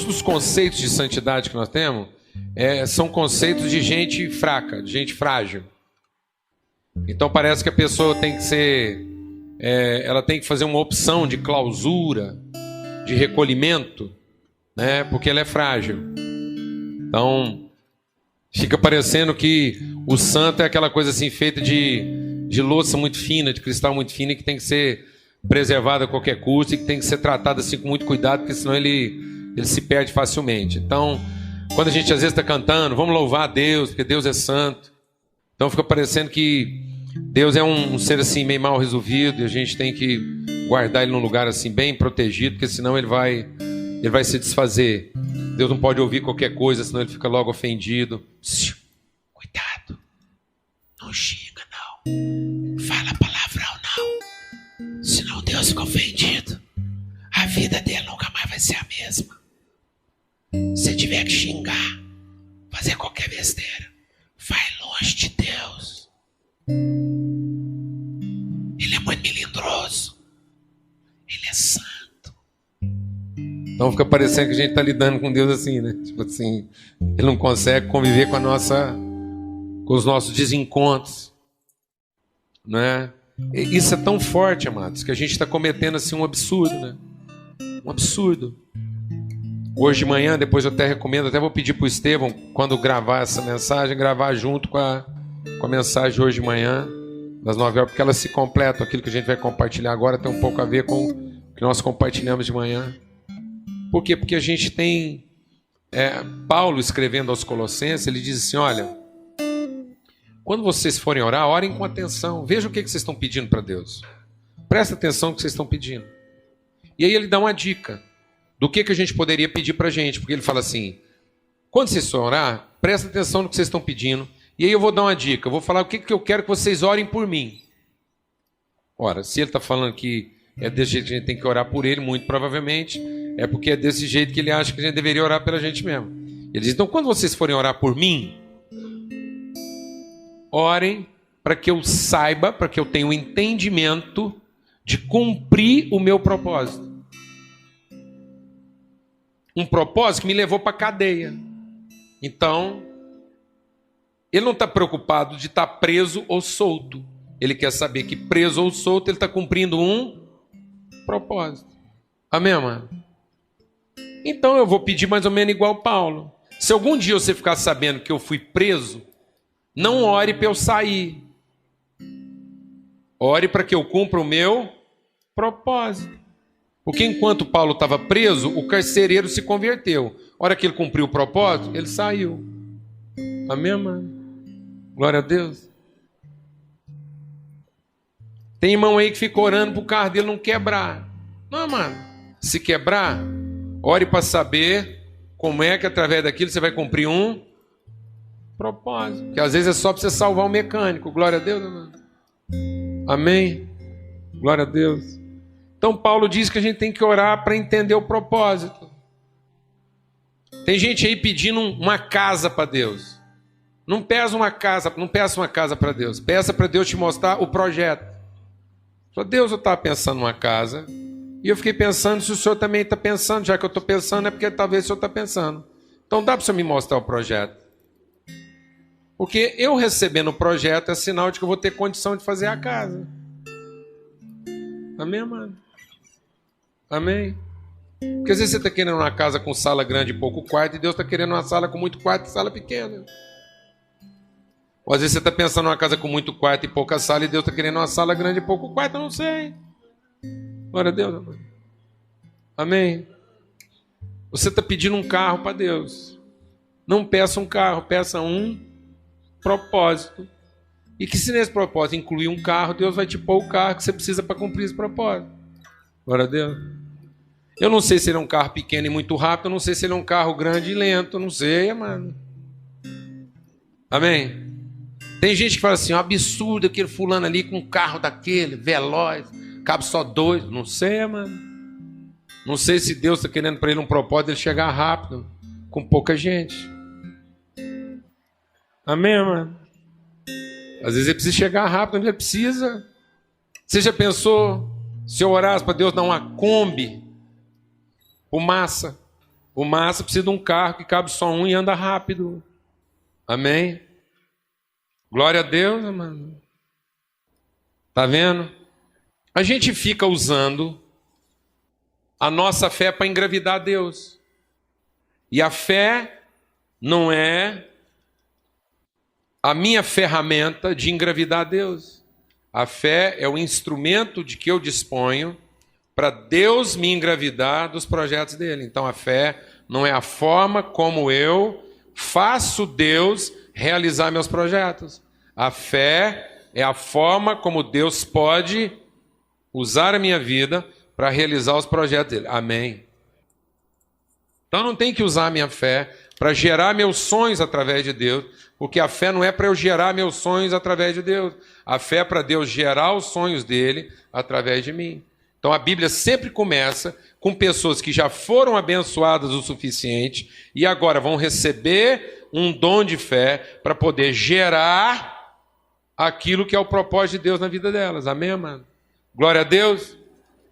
os conceitos de santidade que nós temos são conceitos de gente fraca, de gente frágil. Então parece que a pessoa tem que ser, ela tem que fazer uma opção de clausura, de recolhimento, né? Porque ela é frágil. Então fica parecendo que o santo é aquela coisa assim feita de louça muito fina, de cristal muito fino, que tem que ser preservada a qualquer custo e que tem que ser tratada assim com muito cuidado, porque senão ele se perde facilmente. Então, quando a gente às vezes está cantando, vamos louvar a Deus, porque Deus é santo. Então fica parecendo que Deus é um ser assim meio mal resolvido e a gente tem que guardar ele num lugar assim bem protegido, porque senão ele vai se desfazer. Deus não pode ouvir qualquer coisa, senão ele fica logo ofendido. Cuidado, não xinga não, fala palavrão não, senão Deus fica ofendido. A vida dele nunca mais vai ser a mesma. Se tiver que xingar, fazer qualquer besteira, vai longe de Deus. Ele é muito melindroso, ele é santo. Então fica parecendo que a gente está lidando com Deus assim, né? Tipo assim, ele não consegue conviver com os nossos desencontros, né? E isso é tão forte, amados, que a gente está cometendo assim um absurdo, né? Um absurdo. Hoje de manhã, depois eu até recomendo, até vou pedir para o Estevão, quando gravar essa mensagem, gravar junto com a mensagem de hoje de manhã, das 9 horas, porque elas se completam. Aquilo que a gente vai compartilhar agora tem um pouco a ver com o que nós compartilhamos de manhã. Por quê? Porque a gente tem Paulo escrevendo aos Colossenses, ele diz assim, olha, quando vocês forem orar, orem com atenção, vejam o que vocês estão pedindo para Deus, presta atenção no que vocês estão pedindo. E aí ele dá uma dica do que a gente poderia pedir para a gente, porque ele fala assim, quando vocês forem orar, presta atenção no que vocês estão pedindo, e aí eu vou dar uma dica, eu vou falar o que eu quero que vocês orem por mim. Ora, se ele está falando que é desse jeito que a gente tem que orar por ele, muito provavelmente é porque é desse jeito que ele acha que a gente deveria orar pela gente mesmo. Ele diz, então quando vocês forem orar por mim, orem para que eu saiba, para que eu tenha o entendimento de cumprir o meu propósito. Um propósito que me levou para a cadeia. Então, ele não está preocupado de estar preso ou solto. Ele quer saber que preso ou solto ele está cumprindo um propósito. Amém, mano? Então eu vou pedir mais ou menos igual Paulo. Se algum dia você ficar sabendo que eu fui preso, não ore para eu sair. Ore para que eu cumpra o meu propósito. Porque enquanto Paulo estava preso, o carcereiro se converteu. A hora que ele cumpriu o propósito, ele saiu. Amém, mano? Glória a Deus. Tem irmão aí que fica orando para o carro dele não quebrar. Não, mano. Se quebrar, ore para saber como é que através daquilo você vai cumprir um propósito. Porque às vezes é só para você salvar um mecânico. Glória a Deus, mano. Amém? Glória a Deus. Então Paulo diz que a gente tem que orar para entender o propósito. Tem gente aí pedindo uma casa para Deus. Não peça uma casa para Deus. Peça para Deus te mostrar o projeto. Falei, Deus, eu estava pensando numa casa e eu fiquei pensando se o senhor também está pensando. Já que eu estou pensando é porque talvez o senhor está pensando. Então dá para o senhor me mostrar o projeto? Porque eu recebendo o projeto é sinal de que eu vou ter condição de fazer a casa. Amém, mano? Amém? Porque às vezes você está querendo uma casa com sala grande e pouco quarto e Deus está querendo uma sala com muito quarto e sala pequena. Ou às vezes você está pensando numa casa com muito quarto e pouca sala e Deus está querendo uma sala grande e pouco quarto, eu não sei. Glória a Deus, amém. Amém? Você está pedindo um carro para Deus. Não peça um carro, peça um propósito. E que se nesse propósito incluir um carro, Deus vai te pôr o carro que você precisa para cumprir esse propósito. Glória a Deus. Eu não sei se ele é um carro pequeno e muito rápido, eu não sei se ele é um carro grande e lento, não sei, mano. Amém? Tem gente que fala assim, é um absurdo aquele fulano ali com um carro daquele, veloz, cabe só 2. Não sei, mano. Não sei se Deus está querendo para ele um propósito de ele chegar rápido, com pouca gente. Amém, mano? Às vezes ele precisa chegar rápido onde ele precisa. Você já pensou, se eu orasse para Deus dar uma Kombi, o Massa, O Massa precisa de um carro que cabe só um e anda rápido. Amém? Glória a Deus, amado. Tá vendo? A gente fica usando a nossa fé para engravidar Deus. E a fé não é a minha ferramenta de engravidar Deus. A fé é o instrumento de que eu disponho para Deus me engravidar dos projetos dele. Então a fé não é a forma como eu faço Deus realizar meus projetos. A fé é a forma como Deus pode usar a minha vida para realizar os projetos dele. Amém? Então não tem que usar a minha fé para gerar meus sonhos através de Deus, porque a fé não é para eu gerar meus sonhos através de Deus. A fé é para Deus gerar os sonhos dele através de mim. Então a Bíblia sempre começa com pessoas que já foram abençoadas o suficiente e agora vão receber um dom de fé para poder gerar aquilo que é o propósito de Deus na vida delas. Amém, amado? Glória a Deus.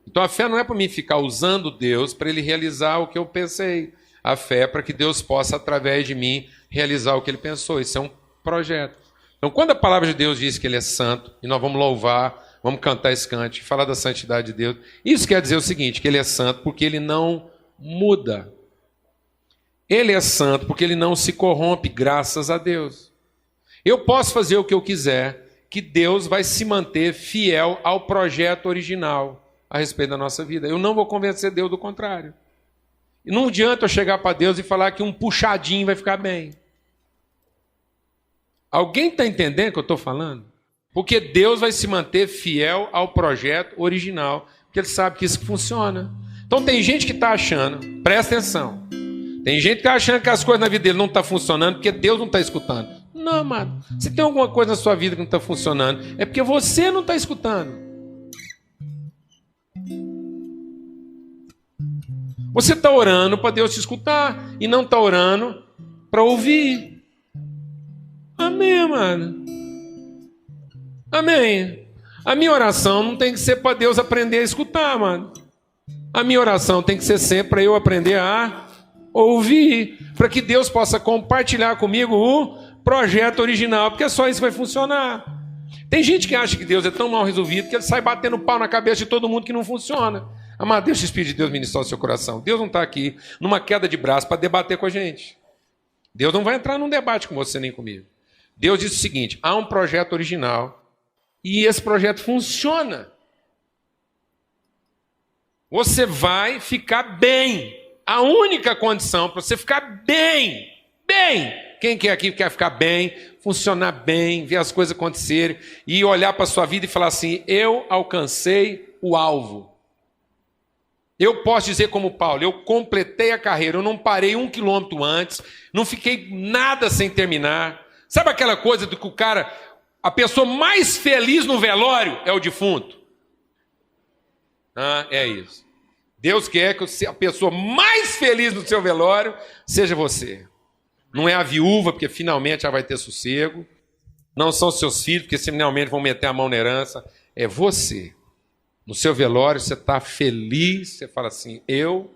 Então a fé não é para mim ficar usando Deus para ele realizar o que eu pensei. A fé é para que Deus possa, através de mim, realizar o que ele pensou. Isso é um projeto. Então, quando a palavra de Deus diz que ele é santo, e nós vamos louvar, vamos cantar esse cante, falar da santidade de Deus, isso quer dizer o seguinte, que ele é santo porque ele não muda. Ele é santo porque ele não se corrompe, graças a Deus. Eu posso fazer o que eu quiser, que Deus vai se manter fiel ao projeto original a respeito da nossa vida. Eu não vou convencer Deus do contrário. E não adianta eu chegar para Deus e falar que um puxadinho vai ficar bem. Alguém está entendendo o que eu estou falando? Porque Deus vai se manter fiel ao projeto original, porque Ele sabe que isso funciona. Então tem gente que está achando, presta atenção, tem gente que está achando que as coisas na vida dele não estão funcionando porque Deus não está escutando. Não, amado. Se tem alguma coisa na sua vida que não está funcionando, é porque você não está escutando. Você está orando para Deus te escutar e não está orando para ouvir. Amém, amado? Amém? A minha oração não tem que ser para Deus aprender a escutar, amado. A minha oração tem que ser sempre para eu aprender a ouvir, para que Deus possa compartilhar comigo o projeto original, porque é só isso que vai funcionar. Tem gente que acha que Deus é tão mal resolvido que ele sai batendo pau na cabeça de todo mundo que não funciona. Amado, deixa o Espírito de Deus ministrar o seu coração. Deus não está aqui numa queda de braço para debater com a gente. Deus não vai entrar num debate com você nem comigo. Deus diz o seguinte, há um projeto original e esse projeto funciona. Você vai ficar bem. A única condição para você ficar bem, quem quer aqui quer ficar bem, funcionar bem, ver as coisas acontecerem e olhar para a sua vida e falar assim, eu alcancei o alvo. Eu posso dizer como Paulo, eu completei a carreira, eu não parei 1 quilômetro antes, não fiquei nada sem terminar. Sabe aquela coisa do que o cara, a pessoa mais feliz no velório é o defunto? É isso. Deus quer que a pessoa mais feliz no seu velório seja você. Não é a viúva, porque finalmente ela vai ter sossego. Não são seus filhos, porque finalmente vão meter a mão na herança. É você. No seu velório você está feliz, você fala assim, eu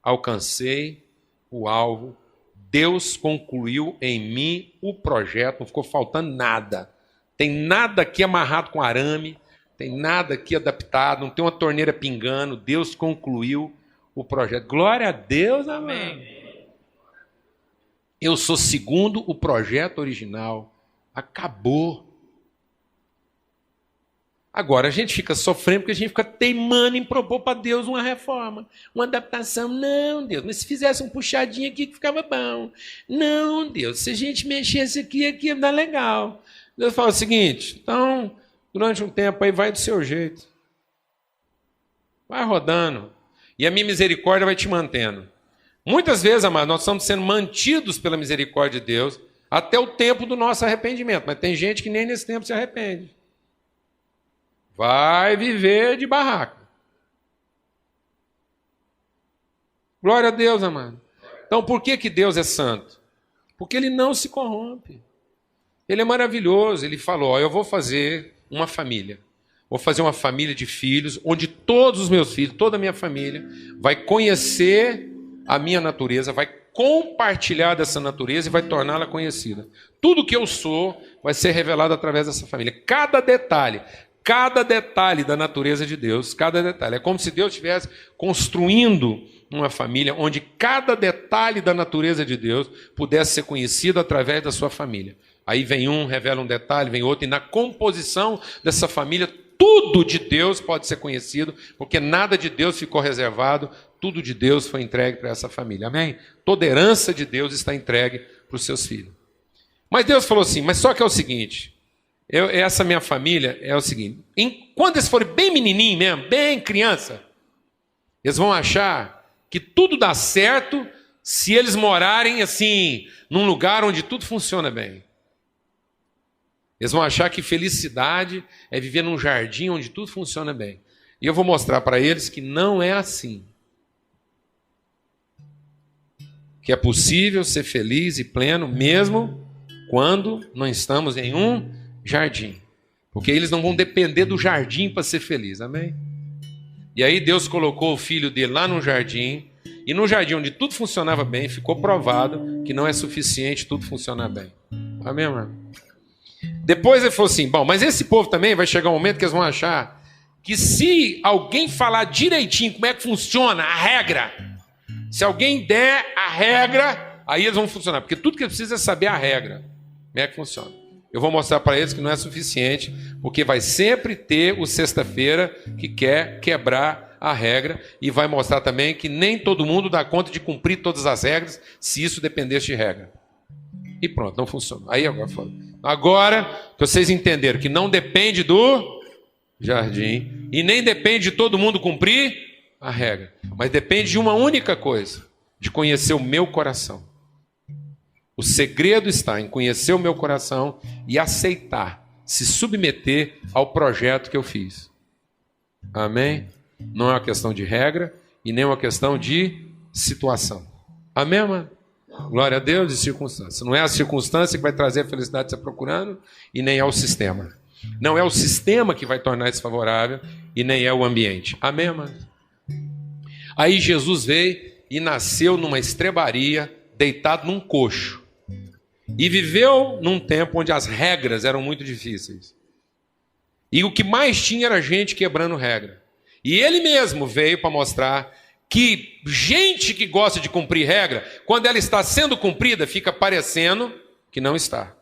alcancei o alvo, Deus concluiu em mim o projeto, não ficou faltando nada. Tem nada aqui amarrado com arame, tem nada aqui adaptado, não tem uma torneira pingando, Deus concluiu o projeto. Glória a Deus, amém. Eu sou segundo o projeto original, acabou. Agora a gente fica sofrendo porque a gente fica teimando em propor para Deus uma reforma, uma adaptação. Não, Deus, mas se fizesse um puxadinho aqui que ficava bom. Não, Deus, se a gente mexesse aqui ia dar legal. Deus fala o seguinte, então, durante um tempo aí vai do seu jeito. Vai rodando. E a minha misericórdia vai te mantendo. Muitas vezes, amado, nós estamos sendo mantidos pela misericórdia de Deus até o tempo do nosso arrependimento. Mas tem gente que nem nesse tempo se arrepende. Vai viver de barraca. Glória a Deus, amado. Então, por que Deus é santo? Porque Ele não se corrompe. Ele é maravilhoso. Ele falou, eu vou fazer uma família. Vou fazer uma família de filhos, onde todos os meus filhos, toda a minha família, vai conhecer a minha natureza, vai compartilhar dessa natureza e vai torná-la conhecida. Tudo que eu sou vai ser revelado através dessa família. Cada detalhe da natureza de Deus, cada detalhe. É como se Deus estivesse construindo uma família onde cada detalhe da natureza de Deus pudesse ser conhecido através da sua família. Aí vem um, revela um detalhe, vem outro, e na composição dessa família, tudo de Deus pode ser conhecido, porque nada de Deus ficou reservado, tudo de Deus foi entregue para essa família. Amém? Toda herança de Deus está entregue para os seus filhos. Mas Deus falou assim, mas só que é o seguinte, essa minha família é o seguinte, quando eles forem bem menininho mesmo, bem criança, eles vão achar que tudo dá certo se eles morarem assim, num lugar onde tudo funciona bem. Eles vão achar que felicidade é viver num jardim onde tudo funciona bem. E eu vou mostrar para eles que não é assim. Que é possível ser feliz e pleno mesmo quando não estamos em um jardim. Porque eles não vão depender do jardim para ser feliz. Amém? E aí Deus colocou o filho dele lá no jardim. E no jardim onde tudo funcionava bem, ficou provado que não é suficiente tudo funcionar bem. Amém, mano? Depois ele falou assim, bom, mas esse povo também vai chegar um momento que eles vão achar que se alguém falar direitinho como é que funciona a regra, se alguém der a regra, aí eles vão funcionar, porque tudo que eles precisam é saber a regra, como é que funciona. Eu vou mostrar para eles que não é suficiente, porque vai sempre ter o sexta-feira que quer quebrar a regra, e vai mostrar também que nem todo mundo dá conta de cumprir todas as regras, se isso dependesse de regra. E pronto, não funciona. Aí agora que vocês entenderam que não depende do jardim, e nem depende de todo mundo cumprir a regra, mas depende de uma única coisa, de conhecer o meu coração. O segredo está em conhecer o meu coração e aceitar, se submeter ao projeto que eu fiz. Amém? Não é uma questão de regra e nem uma questão de situação. Amém, mano? Glória a Deus, de circunstância. Não é a circunstância que vai trazer a felicidade que você está procurando e nem é o sistema. Não é o sistema que vai tornar desfavorável e nem é o ambiente. Amém, mano? Aí Jesus veio e nasceu numa estrebaria, deitado num coxo. E viveu num tempo onde as regras eram muito difíceis. E o que mais tinha era gente quebrando regra. E ele mesmo veio para mostrar que gente que gosta de cumprir regra, quando ela está sendo cumprida, fica parecendo que não está.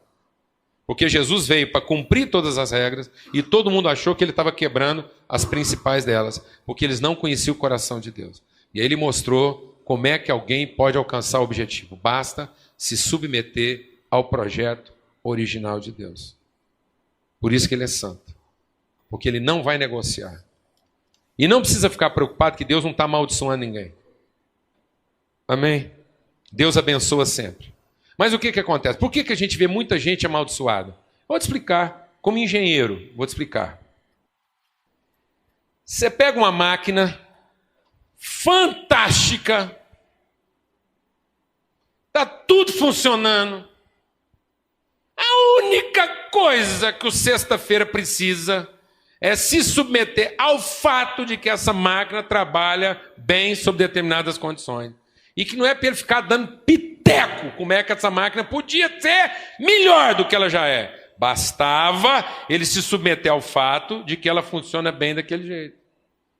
Porque Jesus veio para cumprir todas as regras e todo mundo achou que ele estava quebrando as principais delas, porque eles não conheciam o coração de Deus. E aí ele mostrou como é que alguém pode alcançar o objetivo. Basta se submeter ao projeto original de Deus. Por isso que ele é santo. Porque ele não vai negociar. E não precisa ficar preocupado que Deus não está amaldiçoando ninguém. Amém? Deus abençoa sempre. Mas o que acontece? Por que a gente vê muita gente amaldiçoada? Vou te explicar. Como engenheiro, vou te explicar. Você pega uma máquina fantástica, está tudo funcionando. A única coisa que o sexta-feira precisa é se submeter ao fato de que essa máquina trabalha bem sob determinadas condições. E que não é para ele ficar dando piteco como é que essa máquina podia ser melhor do que ela já é. Bastava ele se submeter ao fato de que ela funciona bem daquele jeito.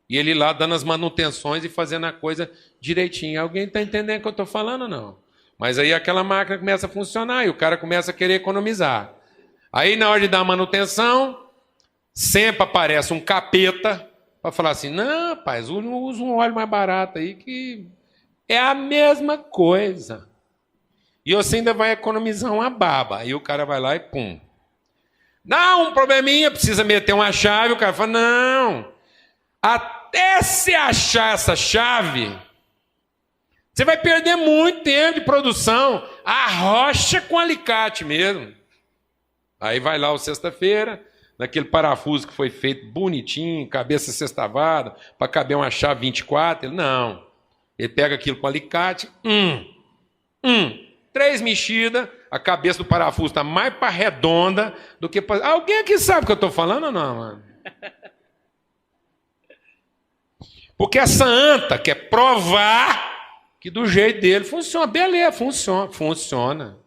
E ele lá dando as manutenções e fazendo a coisa direitinho. Alguém está entendendo o que eu estou falando ou não? Mas aí aquela máquina começa a funcionar e o cara começa a querer economizar. Aí na hora de dar a manutenção, sempre aparece um capeta para falar assim, não, rapaz, usa um óleo mais barato aí que é a mesma coisa. E você ainda vai economizar uma baba. Aí o cara vai lá e pum. Dá um probleminha, precisa meter uma chave, o cara fala, não, até se achar essa chave, você vai perder muito tempo de produção, arrocha com alicate mesmo. Aí vai lá o sexta-feira, naquele parafuso que foi feito bonitinho, cabeça sextavada, para caber uma chave 24, não. Ele pega aquilo com alicate, 3 mexidas, a cabeça do parafuso está mais para redonda do que para... Alguém aqui sabe o que eu estou falando ou não, mano? Porque essa anta quer provar que do jeito dele funciona. Beleza, funciona.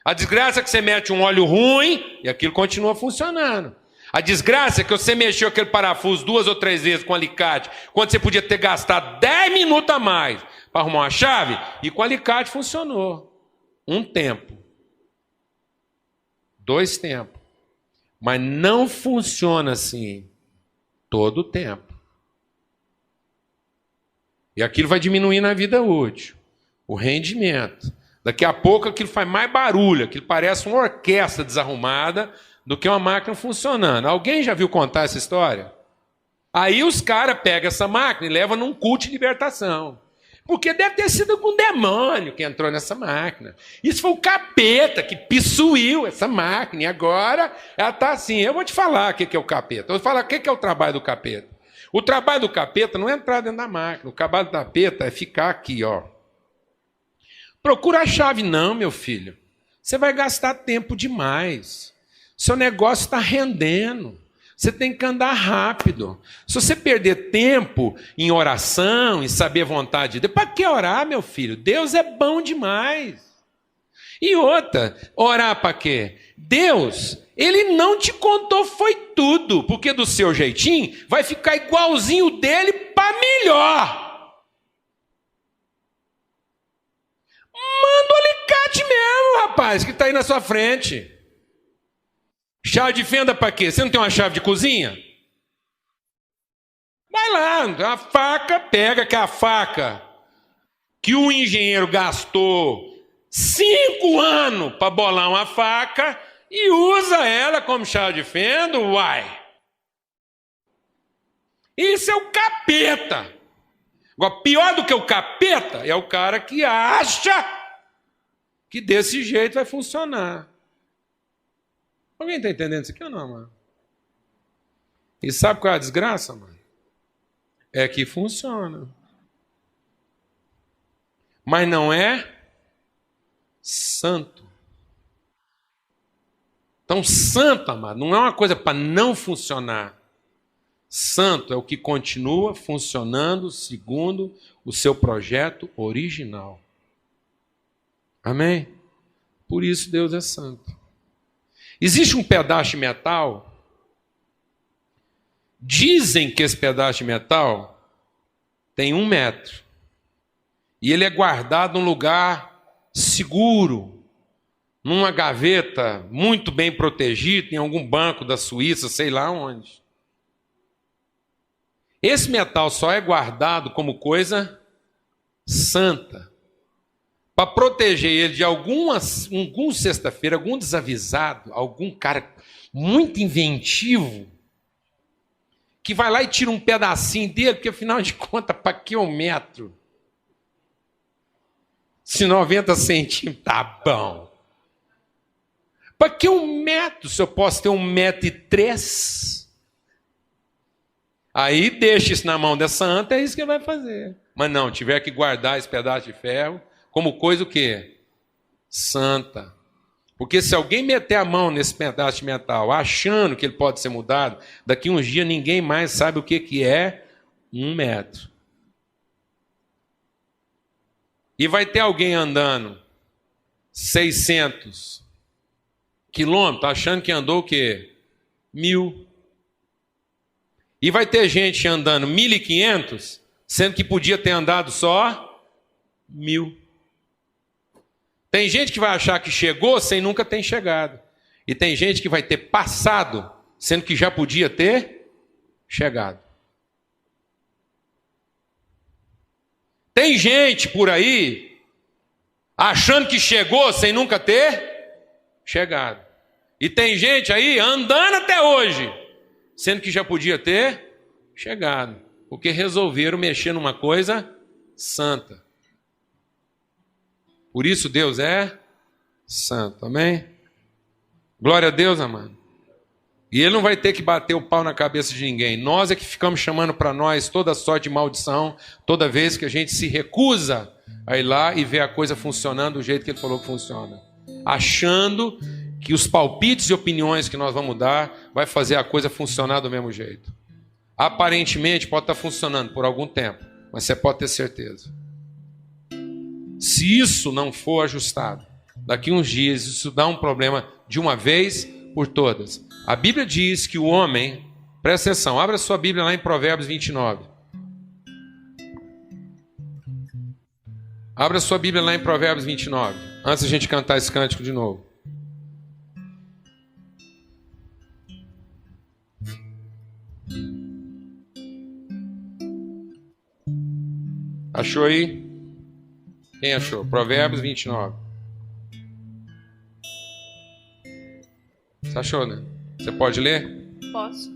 A desgraça é que você mete um óleo ruim e aquilo continua funcionando. A desgraça é que você mexeu aquele parafuso 2 ou 3 vezes com alicate, quando você podia ter gastado 10 minutos a mais para arrumar uma chave, e com alicate funcionou. Um tempo. 2 tempos. Mas não funciona assim todo o tempo. E aquilo vai diminuir na vida útil. O rendimento. Daqui a pouco aquilo faz mais barulho, aquilo parece uma orquestra desarrumada do que uma máquina funcionando. Alguém já viu contar essa história? Aí os caras pegam essa máquina e levam num culto de libertação. Porque deve ter sido algum demônio que entrou nessa máquina. Isso foi o capeta que pissuiu essa máquina. E agora ela está assim. Eu vou te falar o que é o capeta. Eu vou falar o que é o trabalho do capeta. O trabalho do capeta não é entrar dentro da máquina. O trabalho do capeta é ficar aqui, ó. Procura a chave. Não, meu filho. Você vai gastar tempo demais. Seu negócio está rendendo. Você tem que andar rápido. Se você perder tempo em oração, em saber a vontade de Deus, para que orar, meu filho? Deus é bom demais. E outra, orar para quê? Deus, Ele não te contou foi tudo, porque do seu jeitinho vai ficar igualzinho dele para melhor. Manda o alicate mesmo, rapaz, que está aí na sua frente. Chave de fenda para quê? Você não tem uma chave de cozinha? Vai lá, a faca, pega que a faca que o engenheiro gastou 5 anos para bolar uma faca e usa ela como chave de fenda, uai. Isso é o capeta. Agora, pior do que o capeta é o cara que acha que desse jeito vai funcionar. Alguém está entendendo isso aqui ou não, mano? E sabe qual é a desgraça, mano? É que funciona. Mas não é santo. Então, santo, amado, não é uma coisa para não funcionar. Santo é o que continua funcionando segundo o seu projeto original. Amém? Por isso Deus é santo. Existe um pedaço de metal. Dizem que esse pedaço de metal tem 1 metro. E ele é guardado num lugar seguro, numa gaveta muito bem protegida, em algum banco da Suíça, sei lá onde. Esse metal só é guardado como coisa santa, para proteger ele de algum sexta-feira, algum desavisado, algum cara muito inventivo, que vai lá e tira um pedacinho dele, porque afinal de contas, para que 1 metro? Se 90 centímetros, tá bom. Para que 1 metro, se eu posso ter 1,3 m? Aí deixa isso na mão dessa anta, é isso que ele vai fazer. Mas não, tiver que guardar esse pedaço de ferro, como coisa o quê? Santa. Porque se alguém meter a mão nesse pedaço de metal, achando que ele pode ser mudado, daqui uns dias ninguém mais sabe o que é 1 metro. E vai ter alguém andando 600 quilômetros, achando que andou o quê? 1000. E vai ter gente andando 1.500, sendo que podia ter andado só 1000. Tem gente que vai achar que chegou sem nunca ter chegado. E tem gente que vai ter passado, sendo que já podia ter chegado. Tem gente por aí achando que chegou sem nunca ter chegado. E tem gente aí andando até hoje, sendo que já podia ter chegado. Porque resolveram mexer numa coisa santa. Por isso Deus é santo, amém? Glória a Deus, amado. E Ele não vai ter que bater o pau na cabeça de ninguém. Nós é que ficamos chamando para nós toda sorte de maldição, toda vez que a gente se recusa a ir lá e ver a coisa funcionando do jeito que Ele falou que funciona. Achando que os palpites e opiniões que nós vamos dar vai fazer a coisa funcionar do mesmo jeito. Aparentemente pode estar funcionando por algum tempo, mas você pode ter certeza. Se isso não for ajustado, daqui uns dias isso dá um problema de uma vez por todas. A Bíblia diz que o homem, presta atenção, abra sua Bíblia lá em Provérbios 29. Abra sua Bíblia lá em Provérbios 29, antes da gente cantar esse cântico de novo. Achou aí? Quem achou? Provérbios 29. Você achou, né? Você pode ler? Posso.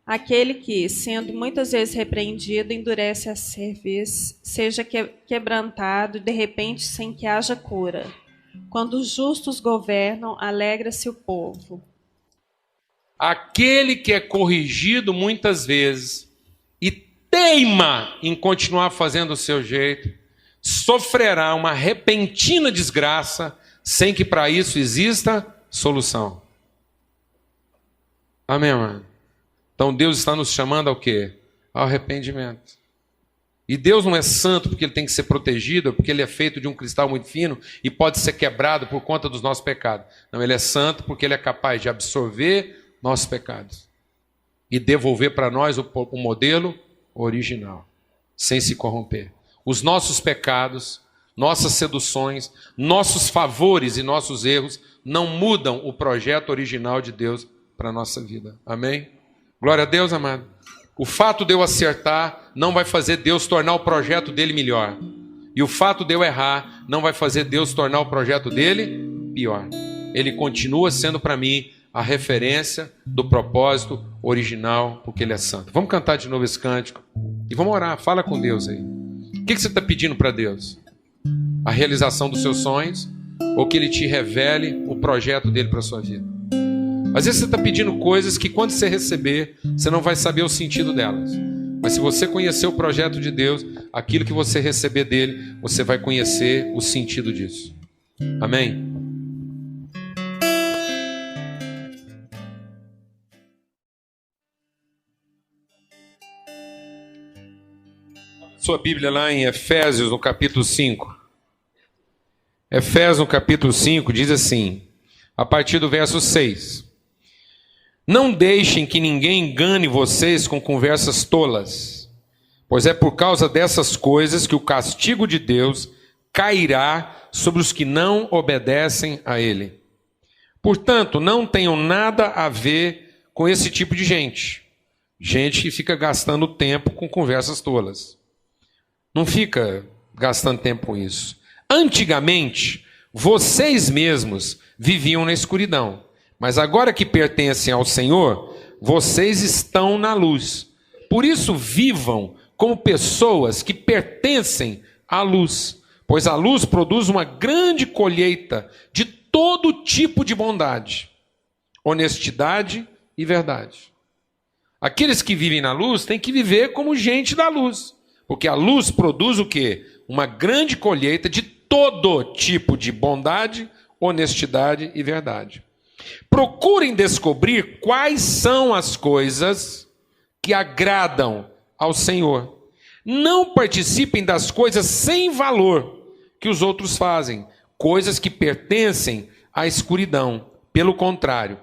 Aquele que, sendo muitas vezes repreendido, endurece a cerviz, seja quebrantado, de repente, sem que haja cura. Quando os justos governam, alegra-se o povo. Aquele que é corrigido muitas vezes e teima em continuar fazendo o seu jeito, sofrerá uma repentina desgraça, sem que para isso exista solução. Amém, mano? Então Deus está nos chamando ao quê? Ao arrependimento. E Deus não é santo porque ele tem que ser protegido, porque ele é feito de um cristal muito fino e pode ser quebrado por conta dos nossos pecados. Não, ele é santo porque ele é capaz de absorver nossos pecados e devolver para nós o modelo original, sem se corromper. Os nossos pecados, nossas seduções, nossos favores e nossos erros não mudam o projeto original de Deus para a nossa vida. Amém? Glória a Deus, amado. O fato de eu acertar não vai fazer Deus tornar o projeto dele melhor. E o fato de eu errar não vai fazer Deus tornar o projeto dele pior. Ele continua sendo para mim a referência do propósito original, porque ele é santo. Vamos cantar de novo esse cântico e vamos orar. Fala com Deus aí. O que você está pedindo para Deus? A realização dos seus sonhos ou que ele te revele o projeto dele para a sua vida? Às vezes você está pedindo coisas que quando você receber, você não vai saber o sentido delas. Mas se você conhecer o projeto de Deus, aquilo que você receber dele, você vai conhecer o sentido disso. Amém? Sua Bíblia lá em Efésios, no capítulo 5. Efésios, no capítulo 5, diz assim, a partir do verso 6. Não deixem que ninguém engane vocês com conversas tolas, pois é por causa dessas coisas que o castigo de Deus cairá sobre os que não obedecem a Ele. Portanto, não tenham nada a ver com esse tipo de gente. Gente que fica gastando tempo com conversas tolas. Não fica gastando tempo com isso. Antigamente, vocês mesmos viviam na escuridão. Mas agora que pertencem ao Senhor, vocês estão na luz. Por isso, vivam como pessoas que pertencem à luz. Pois a luz produz uma grande colheita de todo tipo de bondade, honestidade e verdade. Aqueles que vivem na luz têm que viver como gente da luz. Porque a luz produz o quê? Uma grande colheita de todo tipo de bondade, honestidade e verdade. Procurem descobrir quais são as coisas que agradam ao Senhor. Não participem das coisas sem valor que os outros fazem, coisas que pertencem à escuridão. Pelo contrário,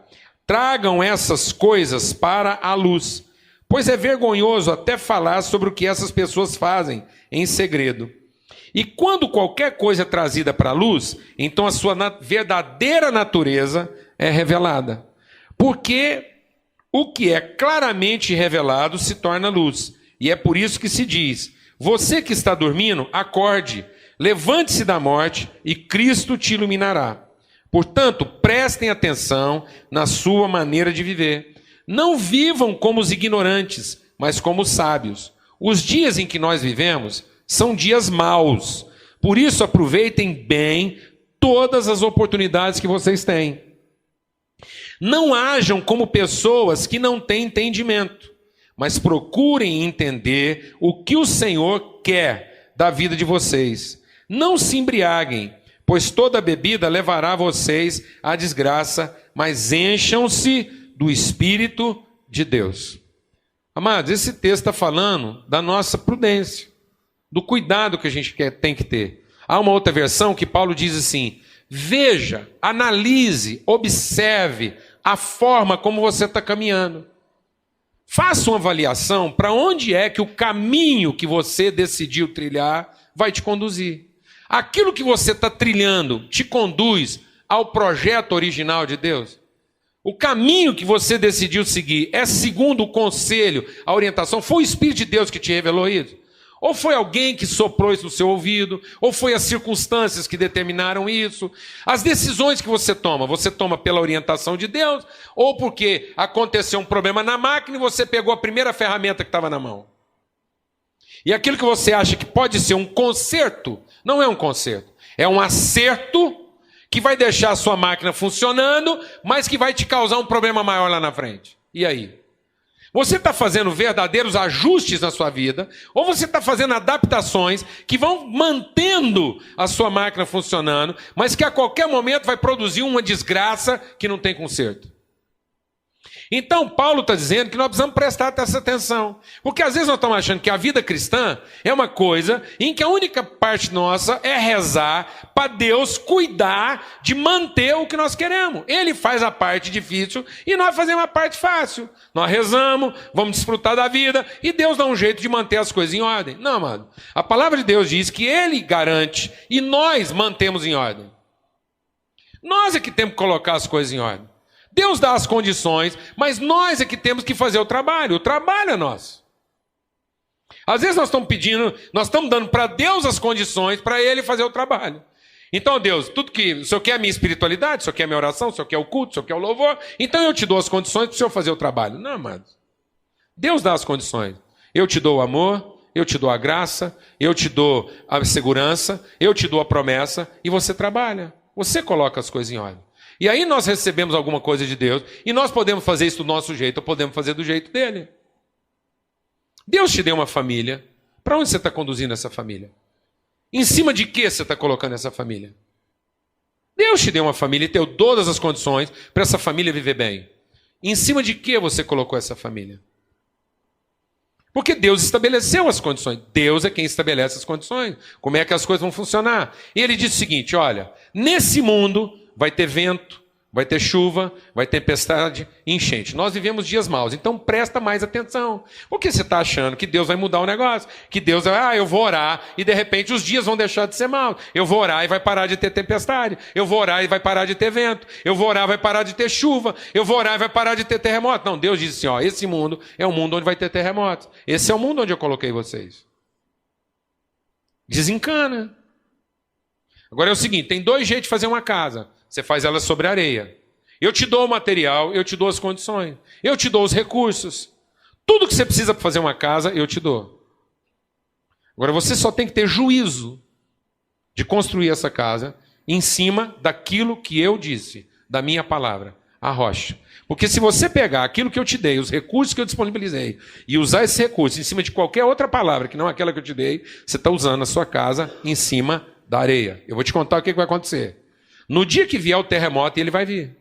tragam essas coisas para a luz, pois é vergonhoso até falar sobre o que essas pessoas fazem em segredo. E quando qualquer coisa é trazida para a luz, então a sua verdadeira natureza é revelada. Porque o que é claramente revelado se torna luz. E é por isso que se diz, você que está dormindo, acorde, levante-se da morte e Cristo te iluminará. Portanto, prestem atenção na sua maneira de viver. Não vivam como os ignorantes, mas como os sábios. Os dias em que nós vivemos são dias maus. Por isso, aproveitem bem todas as oportunidades que vocês têm. Não hajam como pessoas que não têm entendimento, mas procurem entender o que o Senhor quer da vida de vocês. Não se embriaguem, pois toda bebida levará vocês à desgraça, mas encham-se do Espírito de Deus. Amados, esse texto está falando da nossa prudência, do cuidado que a gente tem que ter. Há uma outra versão que Paulo diz assim: veja, analise, observe a forma como você está caminhando. Faça uma avaliação para onde é que o caminho que você decidiu trilhar vai te conduzir. Aquilo que você está trilhando te conduz ao projeto original de Deus? O caminho que você decidiu seguir é segundo o conselho, a orientação? Foi o Espírito de Deus que te revelou isso? Ou foi alguém que soprou isso no seu ouvido? Ou foi as circunstâncias que determinaram isso? As decisões que você toma pela orientação de Deus? Ou porque aconteceu um problema na máquina e você pegou a primeira ferramenta que estava na mão? E aquilo que você acha que pode ser um conserto, não é um conserto. É um acerto que vai deixar a sua máquina funcionando, mas que vai te causar um problema maior lá na frente. E aí? Você está fazendo verdadeiros ajustes na sua vida, ou você está fazendo adaptações que vão mantendo a sua máquina funcionando, mas que a qualquer momento vai produzir uma desgraça que não tem conserto? Então, Paulo está dizendo que nós precisamos prestar essa atenção. Porque às vezes nós estamos achando que a vida cristã é uma coisa em que a única parte nossa é rezar para Deus cuidar de manter o que nós queremos. Ele faz a parte difícil e nós fazemos a parte fácil. Nós rezamos, vamos desfrutar da vida e Deus dá um jeito de manter as coisas em ordem. Não, amado. A palavra de Deus diz que Ele garante e nós mantemos em ordem. Nós é que temos que colocar as coisas em ordem. Deus dá as condições, mas nós é que temos que fazer o trabalho. O trabalho é nosso. Às vezes nós estamos dando para Deus as condições para Ele fazer o trabalho. Então, Deus, tudo que o Senhor quer a minha espiritualidade, o Senhor quer a minha oração, o Senhor quer o culto, o Senhor quer o louvor, então eu te dou as condições para o Senhor fazer o trabalho. Não, amados. Deus dá as condições. Eu te dou o amor, eu te dou a graça, eu te dou a segurança, eu te dou a promessa e você trabalha. Você coloca as coisas em ordem. E aí nós recebemos alguma coisa de Deus e nós podemos fazer isso do nosso jeito ou podemos fazer do jeito dele. Deus te deu uma família. Para onde você está conduzindo essa família? Em cima de que você está colocando essa família? Deus te deu uma família e deu todas as condições para essa família viver bem. Em cima de que você colocou essa família? Porque Deus estabeleceu as condições. Deus é quem estabelece as condições. Como é que as coisas vão funcionar? E ele diz o seguinte, olha, nesse mundo vai ter vento, vai ter chuva, vai ter tempestade e enchente. Nós vivemos dias maus, então presta mais atenção. Por que você está achando que Deus vai mudar o negócio? Que Deus vai, eu vou orar e de repente os dias vão deixar de ser maus. Eu vou orar e vai parar de ter tempestade. Eu vou orar e vai parar de ter vento. Eu vou orar e vai parar de ter chuva. Eu vou orar e vai parar de ter terremoto. Não, Deus diz assim, ó, esse mundo é um mundo onde vai ter terremotos. Esse é o mundo onde eu coloquei vocês. Desencana. Agora é o seguinte, tem dois jeitos de fazer uma casa. Você faz ela sobre areia. Eu te dou o material, eu te dou as condições. Eu te dou os recursos. Tudo que você precisa para fazer uma casa, eu te dou. Agora você só tem que ter juízo de construir essa casa em cima daquilo que eu disse, da minha palavra, a rocha. Porque se você pegar aquilo que eu te dei, os recursos que eu disponibilizei, e usar esse recurso em cima de qualquer outra palavra que não aquela que eu te dei, você está usando a sua casa em cima da areia. Eu vou te contar o que vai acontecer. No dia que vier o terremoto, ele vai vir.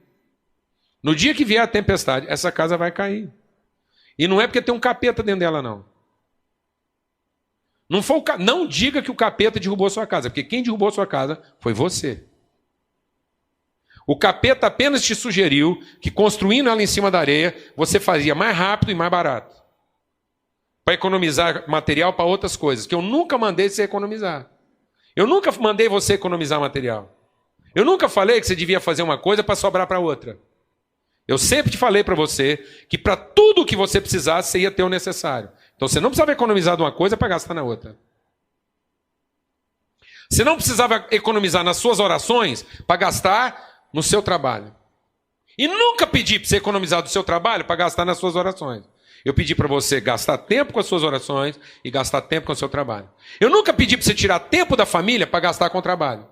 No dia que vier a tempestade, essa casa vai cair. E não é porque tem um capeta dentro dela, não. Não diga que o capeta derrubou sua casa, porque quem derrubou sua casa foi você. O capeta apenas te sugeriu que construindo ela em cima da areia, você fazia mais rápido e mais barato. Para economizar material para outras coisas, que eu nunca mandei você economizar. Eu nunca mandei você economizar material. Eu nunca falei que você devia fazer uma coisa para sobrar para outra. Eu sempre te falei para você que para tudo que você precisasse, você ia ter o necessário. Então você não precisava economizar de uma coisa para gastar na outra. Você não precisava economizar nas suas orações para gastar no seu trabalho. E nunca pedi para você economizar do seu trabalho para gastar nas suas orações. Eu pedi para você gastar tempo com as suas orações e gastar tempo com o seu trabalho. Eu nunca pedi para você tirar tempo da família para gastar com o trabalho.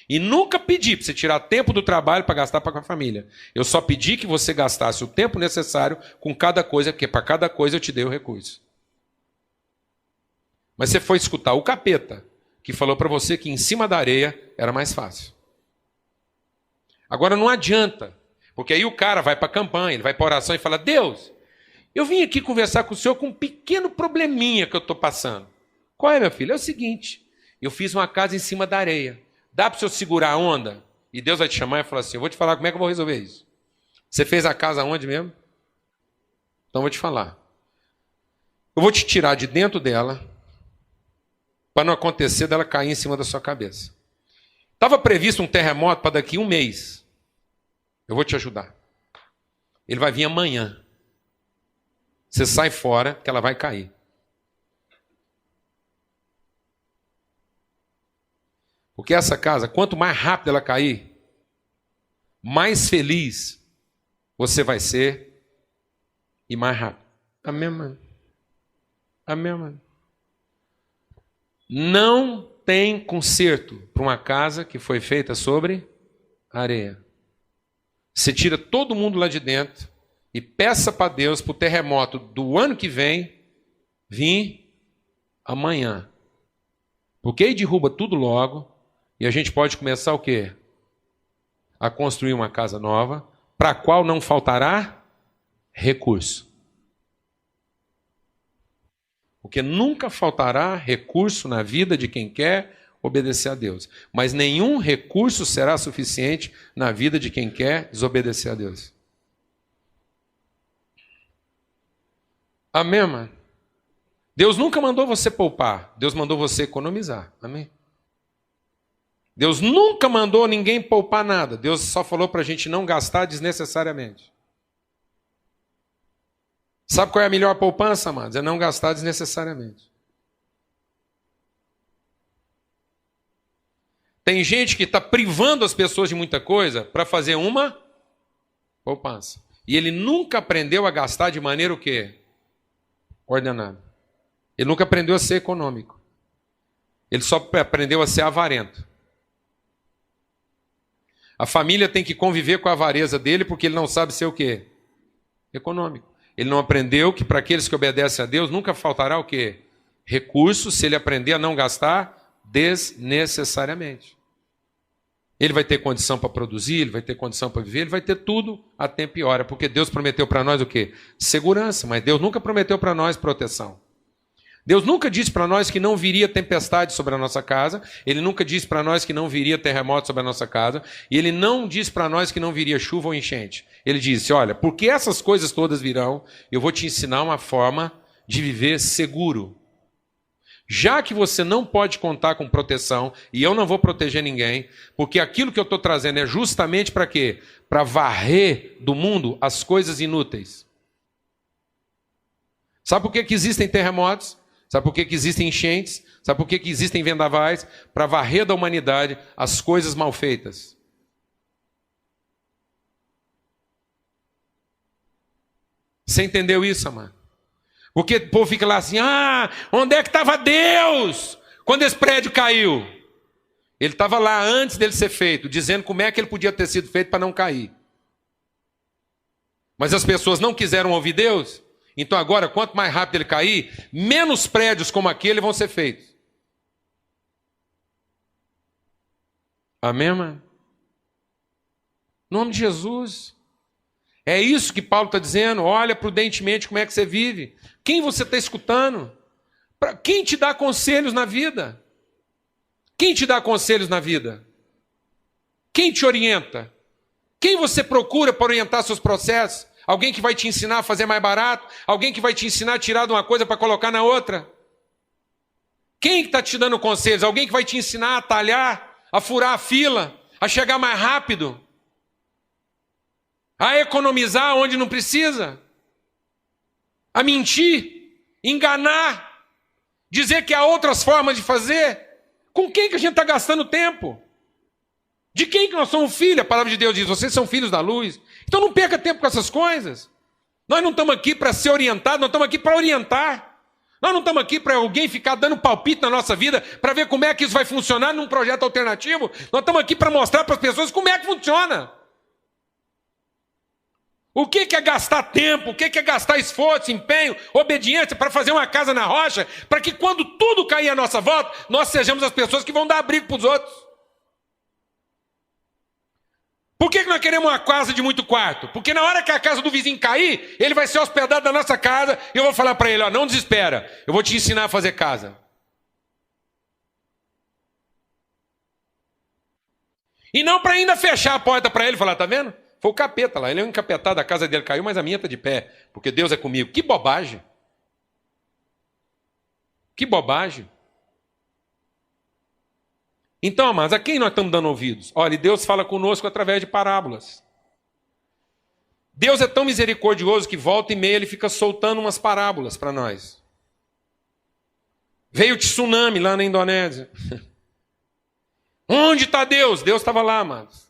E nunca pedi para você tirar tempo do trabalho para gastar com a família. Eu só pedi que você gastasse o tempo necessário com cada coisa, porque para cada coisa eu te dei o recurso. Mas você foi escutar o capeta, que falou para você que em cima da areia era mais fácil. Agora não adianta, porque aí o cara vai para a campanha, ele vai para a oração e fala, Deus, eu vim aqui conversar com o senhor com um pequeno probleminha que eu estou passando. Qual é, meu filho? É o seguinte, eu fiz uma casa em cima da areia. Dá para o senhor segurar a onda? E Deus vai te chamar e falar assim, eu vou te falar como é que eu vou resolver isso. Você fez a casa onde mesmo? Então eu vou te falar. Eu vou te tirar de dentro dela, para não acontecer dela cair em cima da sua cabeça. Estava previsto um terremoto para daqui a 1 mês. Eu vou te ajudar. Ele vai vir amanhã. Você sai fora, que ela vai cair. Porque essa casa, quanto mais rápido ela cair, mais feliz você vai ser e mais rápido. Amém, mano? Amém, mano? Não tem conserto para uma casa que foi feita sobre areia. Você tira todo mundo lá de dentro e peça para Deus para o terremoto do ano que vem vir amanhã. Porque aí derruba tudo logo e a gente pode começar o quê? A construir uma casa nova, para a qual não faltará recurso. Porque nunca faltará recurso na vida de quem quer obedecer a Deus. Mas nenhum recurso será suficiente na vida de quem quer desobedecer a Deus. Amém, mano? Deus nunca mandou você poupar. Deus mandou você economizar. Amém? Deus nunca mandou ninguém poupar nada. Deus só falou para a gente não gastar desnecessariamente. Sabe qual é a melhor poupança, amados? É não gastar desnecessariamente. Tem gente que está privando as pessoas de muita coisa para fazer uma poupança. E ele nunca aprendeu a gastar de maneira o quê? Ordenada. Ele nunca aprendeu a ser econômico. Ele só aprendeu a ser avarento. A família tem que conviver com a avareza dele porque ele não sabe ser o quê? Econômico. Ele não aprendeu que para aqueles que obedecem a Deus nunca faltará o quê? Recursos, se ele aprender a não gastar desnecessariamente. Ele vai ter condição para produzir, ele vai ter condição para viver, ele vai ter tudo a tempo e hora, porque Deus prometeu para nós o quê? Segurança, mas Deus nunca prometeu para nós proteção. Deus nunca disse para nós que não viria tempestade sobre a nossa casa, Ele nunca disse para nós que não viria terremoto sobre a nossa casa, e Ele não disse para nós que não viria chuva ou enchente. Ele disse, olha, porque essas coisas todas virão, eu vou te ensinar uma forma de viver seguro. Já que você não pode contar com proteção, e eu não vou proteger ninguém, porque aquilo que eu estou trazendo é justamente para quê? Para varrer do mundo as coisas inúteis. Sabe por que existem terremotos? Sabe por que existem enchentes? Sabe por que existem vendavais? Para varrer da humanidade as coisas mal feitas. Você entendeu isso, amado? Porque o povo fica lá assim, onde é que estava Deus quando esse prédio caiu? Ele estava lá antes dele ser feito, dizendo como é que ele podia ter sido feito para não cair. Mas as pessoas não quiseram ouvir Deus, então agora, quanto mais rápido ele cair, menos prédios como aquele vão ser feitos. Amém, mano? Em nome de Jesus. É isso que Paulo está dizendo. Olha prudentemente como é que você vive. Quem você está escutando? Quem te dá conselhos na vida? Quem te dá conselhos na vida? Quem te orienta? Quem você procura para orientar seus processos? Alguém que vai te ensinar a fazer mais barato? Alguém que vai te ensinar a tirar de uma coisa para colocar na outra? Quem está te dando conselhos? Alguém que vai te ensinar a talhar, a furar a fila, a chegar mais rápido, a economizar onde não precisa, a mentir, enganar, dizer que há outras formas de fazer. Com quem que a gente está gastando tempo? De quem que nós somos filhos? A palavra de Deus diz, vocês são filhos da luz. Então não perca tempo com essas coisas. Nós não estamos aqui para ser orientados, nós estamos aqui para orientar. Nós não estamos aqui para alguém ficar dando palpite na nossa vida, para ver como é que isso vai funcionar num projeto alternativo. Nós estamos aqui para mostrar para as pessoas como é que funciona. O que é gastar tempo, o que é gastar esforço, empenho, obediência para fazer uma casa na rocha, para que quando tudo cair à nossa volta, nós sejamos as pessoas que vão dar abrigo para os outros. Por que nós queremos uma casa de muito quarto? Porque na hora que a casa do vizinho cair, ele vai ser hospedado na nossa casa e eu vou falar para ele, ó, não desespera, eu vou te ensinar a fazer casa. E não para ainda fechar a porta para ele e falar, tá vendo? Foi o capeta lá, ele é um encapetado, a casa dele caiu, mas a minha está de pé, porque Deus é comigo. Que bobagem. Que bobagem. Então, amados, a quem nós estamos dando ouvidos? Olha, Deus fala conosco através de parábolas. Deus é tão misericordioso que volta e meia ele fica soltando umas parábolas para nós. Veio o tsunami lá na Indonésia. Onde está Deus? Deus estava lá, amados.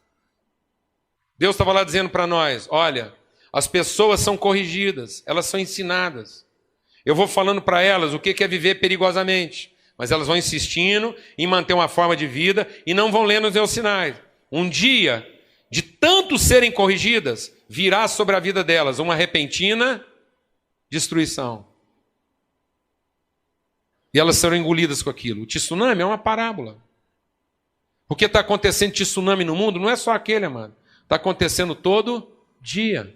Deus estava lá dizendo para nós, olha, as pessoas são corrigidas, elas são ensinadas. Eu vou falando para elas o que é viver perigosamente, mas elas vão insistindo em manter uma forma de vida e não vão lendo os meus sinais. Um dia, de tanto serem corrigidas, virá sobre a vida delas uma repentina destruição. E elas serão engolidas com aquilo. O tsunami é uma parábola. O que está acontecendo de tsunami no mundo não é só aquele, amado. Está acontecendo todo dia.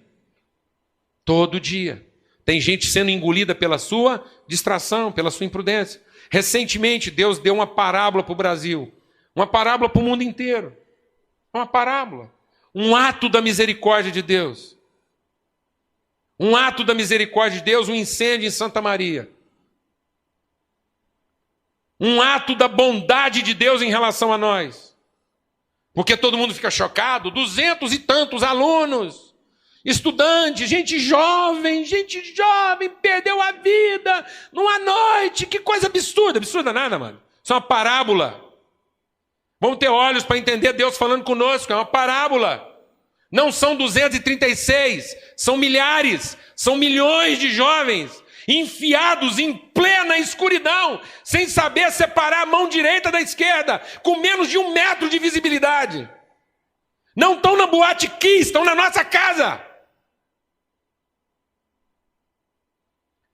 Todo dia. Tem gente sendo engolida pela sua distração, pela sua imprudência. Recentemente, Deus deu uma parábola para o Brasil. Uma parábola para o mundo inteiro. Uma parábola. Um ato da misericórdia de Deus. Um ato da misericórdia de Deus, um incêndio em Santa Maria. Um ato da bondade de Deus em relação a nós. Porque todo mundo fica chocado, 200 e tantos alunos, estudantes, gente jovem, perdeu a vida numa noite, que coisa absurda. Absurda nada, mano. Isso é uma parábola. Vamos ter olhos para entender Deus falando conosco, é uma parábola. Não são 236, são milhares, são milhões de jovens enfiados em plena escuridão, sem saber separar a mão direita da esquerda, com menos de 1 metro de visibilidade. Não estão na Boate Kiss, estão na nossa casa.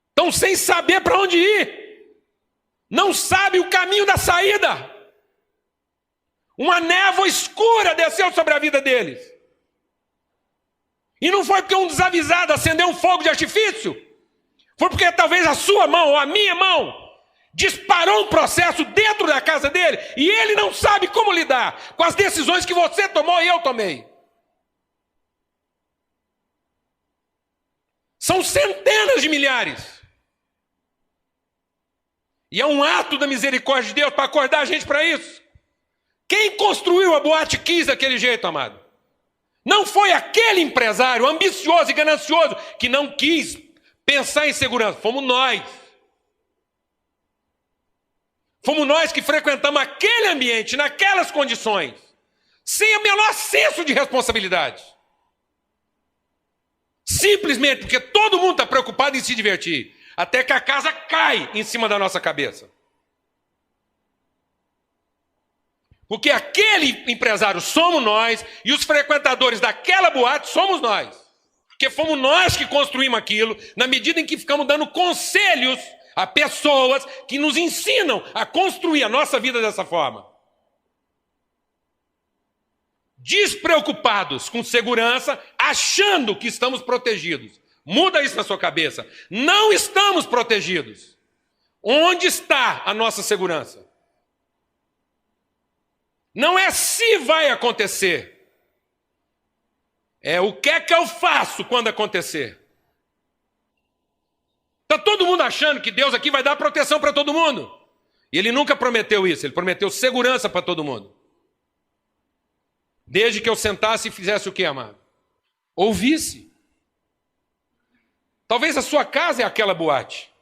Estão sem saber para onde ir. Não sabem o caminho da saída. Uma névoa escura desceu sobre a vida deles. E não foi porque um desavisado acendeu um fogo de artifício. Foi porque talvez a sua mão ou a minha mão disparou um processo dentro da casa dele e ele não sabe como lidar com as decisões que você tomou e eu tomei. São centenas de milhares. E é um ato da misericórdia de Deus para acordar a gente para isso. Quem construiu a Boate Kiss daquele jeito, amado? Não foi aquele empresário ambicioso e ganancioso que não quis pensar em segurança. Fomos nós. Fomos nós que frequentamos aquele ambiente, naquelas condições, sem o menor senso de responsabilidade. Simplesmente porque todo mundo está preocupado em se divertir, até que a casa cai em cima da nossa cabeça. Porque aquele empresário somos nós e os frequentadores daquela boate somos nós. Porque fomos nós que construímos aquilo, na medida em que ficamos dando conselhos a pessoas que nos ensinam a construir a nossa vida dessa forma. Despreocupados com segurança, achando que estamos protegidos. Muda isso na sua cabeça. Não estamos protegidos. Onde está a nossa segurança? Não é se vai acontecer. É o que é que eu faço quando acontecer. Está todo mundo achando que Deus aqui vai dar proteção para todo mundo. E Ele nunca prometeu isso. Ele prometeu segurança para todo mundo. Desde que eu sentasse e fizesse o que, amado? Ouvisse. Talvez a sua casa é aquela boate.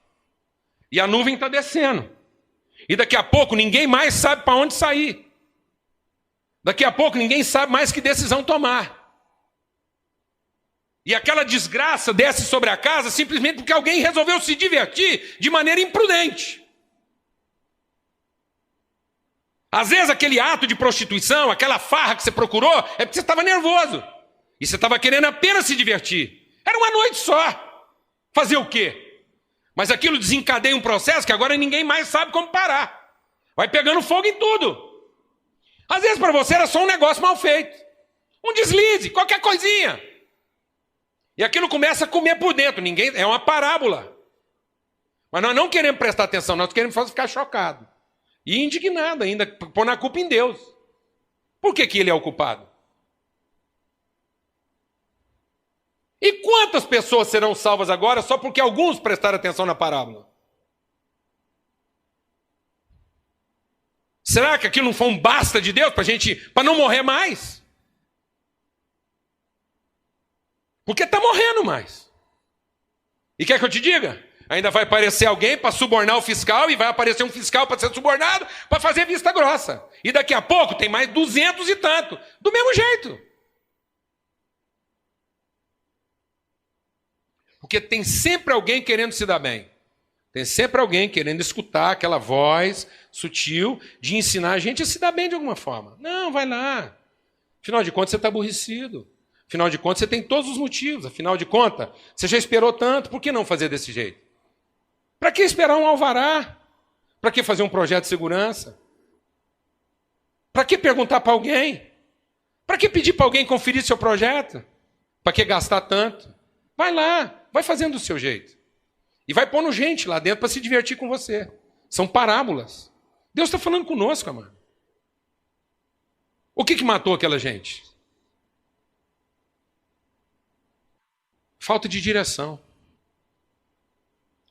E a nuvem está descendo. E daqui a pouco ninguém mais sabe para onde sair. Daqui a pouco ninguém sabe mais que decisão tomar. E aquela desgraça desce sobre a casa simplesmente porque alguém resolveu se divertir de maneira imprudente. Às vezes aquele ato de prostituição, aquela farra que você procurou, é porque você estava nervoso. E você estava querendo apenas se divertir. Era uma noite só. Fazer o quê? Mas aquilo desencadeia um processo que agora ninguém mais sabe como parar. Vai pegando fogo em tudo. Às vezes para você era só um negócio mal feito. Um deslize, qualquer coisinha. E aquilo começa a comer por dentro. Ninguém, é uma parábola. Mas nós não queremos prestar atenção, nós queremos ficar chocados. E indignado ainda, pôr na culpa em Deus. Por que ele é o culpado? E quantas pessoas serão salvas agora só porque alguns prestaram atenção na parábola? Será que aquilo não foi um basta de Deus para não morrer mais? Porque está morrendo mais. E quer que eu te diga? Ainda vai aparecer alguém para subornar o fiscal e vai aparecer um fiscal para ser subornado para fazer vista grossa. E daqui a pouco tem mais 200 e tanto. Do mesmo jeito. Porque tem sempre alguém querendo se dar bem. Tem sempre alguém querendo escutar aquela voz sutil de ensinar a gente a se dar bem de alguma forma. Não, vai lá. Afinal de contas, você está aborrecido. Afinal de contas, você tem todos os motivos. Afinal de contas, você já esperou tanto. Por que não fazer desse jeito? Para que esperar um alvará? Para que fazer um projeto de segurança? Para que perguntar para alguém? Para que pedir para alguém conferir seu projeto? Para que gastar tanto? Vai lá, vai fazendo do seu jeito. E vai pondo gente lá dentro para se divertir com você. São parábolas. Deus está falando conosco, amado. O que matou aquela gente? Falta de direção.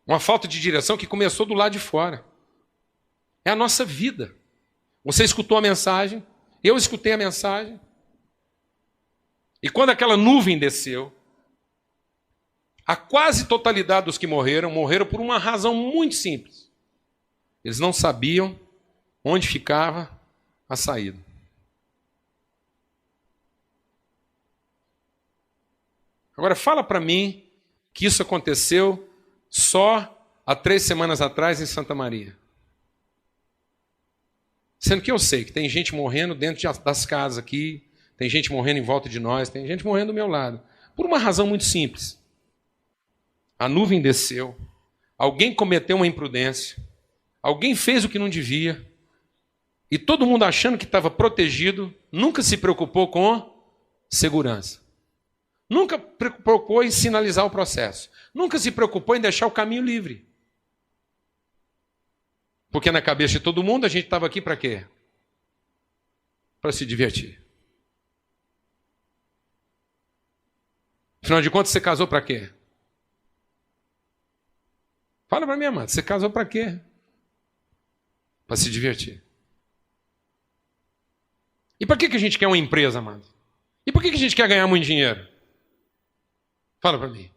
Uma falta de direção que começou do lado de fora. É a nossa vida. Você escutou a mensagem, eu escutei a mensagem. E quando aquela nuvem desceu, a quase totalidade dos que morreram por uma razão muito simples. Eles não sabiam onde ficava a saída. Agora fala para mim que isso aconteceu só há 3 semanas atrás em Santa Maria. Sendo que eu sei que tem gente morrendo dentro das casas aqui, tem gente morrendo em volta de nós, tem gente morrendo do meu lado. Por uma razão muito simples. A nuvem desceu, alguém cometeu uma imprudência, alguém fez o que não devia, e todo mundo achando que estava protegido, nunca se preocupou com segurança. Nunca se preocupou em sinalizar o processo. Nunca se preocupou em deixar o caminho livre. Porque na cabeça de todo mundo a gente estava aqui para quê? Para se divertir. Afinal de contas, você casou para quê? Fala para mim, amado, você casou para quê? Para se divertir. E para que a gente quer uma empresa, amado? E por que a gente quer ganhar muito dinheiro? Fala para mim.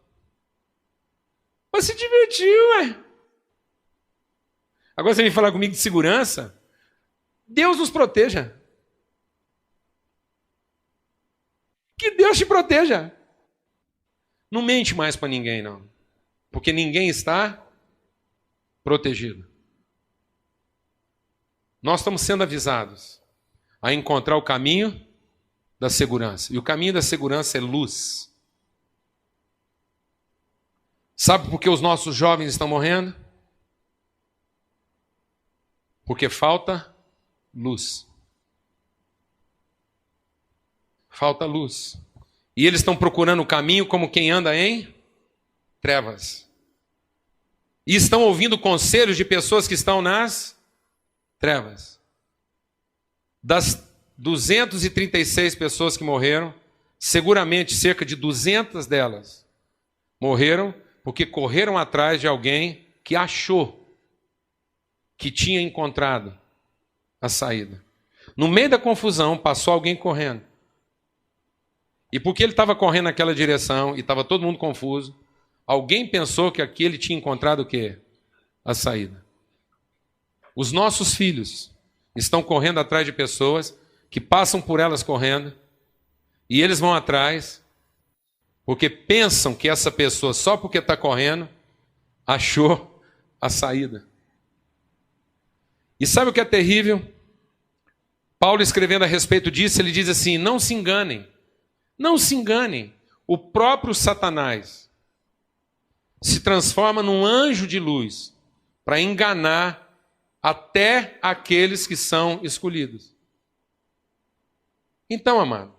Para se divertir, ué. Agora você vem falar comigo de segurança? Deus nos proteja. Que Deus te proteja. Não mente mais para ninguém, não. Porque ninguém está protegido. Nós estamos sendo avisados a encontrar o caminho da segurança. E o caminho da segurança é luz. Sabe por que os nossos jovens estão morrendo? Porque falta luz. Falta luz. E eles estão procurando o caminho como quem anda em trevas. E estão ouvindo conselhos de pessoas que estão nas trevas. Das 236 pessoas que morreram, seguramente cerca de 200 delas morreram porque correram atrás de alguém que achou que tinha encontrado a saída. No meio da confusão, passou alguém correndo. E porque ele estava correndo naquela direção e estava todo mundo confuso, alguém pensou que aquele tinha encontrado o quê? A saída. Os nossos filhos estão correndo atrás de pessoas que passam por elas correndo e eles vão atrás porque pensam que essa pessoa, só porque está correndo, achou a saída. E sabe o que é terrível? Paulo, escrevendo a respeito disso, ele diz assim: não se enganem. Não se enganem. O próprio Satanás se transforma num anjo de luz para enganar até aqueles que são escolhidos. Então, amado,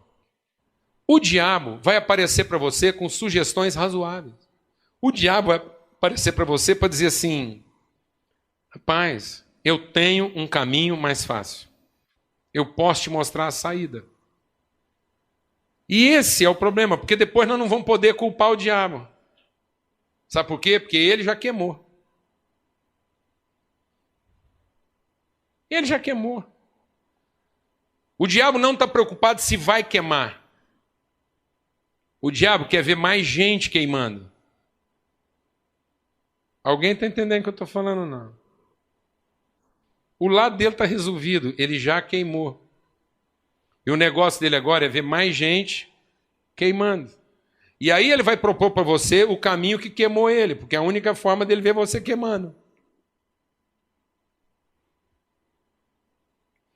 O diabo vai aparecer para você com sugestões razoáveis. O diabo vai aparecer para você para dizer assim: rapaz, eu tenho um caminho mais fácil. Eu posso te mostrar a saída. E esse é o problema, porque depois nós não vamos poder culpar o diabo. Sabe por quê? Porque ele já queimou. Ele já queimou. O diabo não está preocupado se vai queimar. O diabo quer ver mais gente queimando. Alguém está entendendo o que eu estou falando, não? O lado dele está resolvido, ele já queimou. E o negócio dele agora é ver mais gente queimando. E aí ele vai propor para você o caminho que queimou ele, porque é a única forma dele ver você queimando.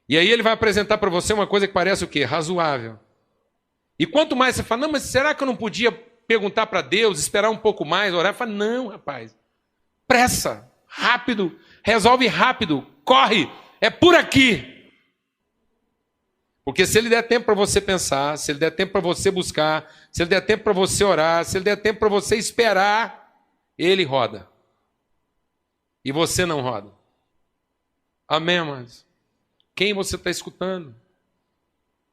E aí ele vai apresentar para você uma coisa que parece o quê? Razoável. E quanto mais você fala, não, mas será que eu não podia perguntar para Deus, esperar um pouco mais, orar? Fala, não, rapaz, pressa, rápido, resolve rápido, corre, é por aqui. Porque se ele der tempo para você pensar, se ele der tempo para você buscar, se ele der tempo para você orar, se ele der tempo para você esperar, ele roda. E você não roda. Amém, amados? Quem você está escutando?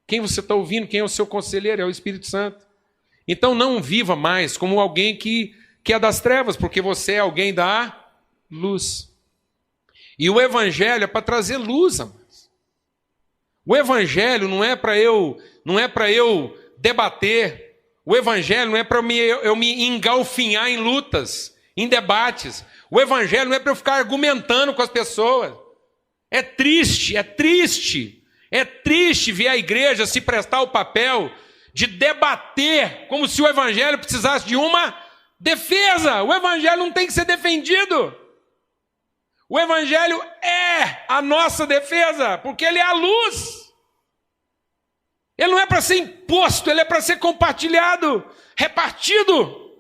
Quem você está ouvindo? Quem é o seu conselheiro? É o Espírito Santo. Então não viva mais como alguém que é das trevas, porque você é alguém da luz. E o Evangelho é para trazer luz, amados. O Evangelho não é para eu debater. O Evangelho não é para eu me engalfinhar em lutas, em debates. O Evangelho não é para eu ficar argumentando com as pessoas. É triste ver a igreja se prestar o papel de debater como se o Evangelho precisasse de uma defesa. O Evangelho não tem que ser defendido. O Evangelho é a nossa defesa, porque ele é a luz. Ele não é para ser imposto, ele é para ser compartilhado, repartido.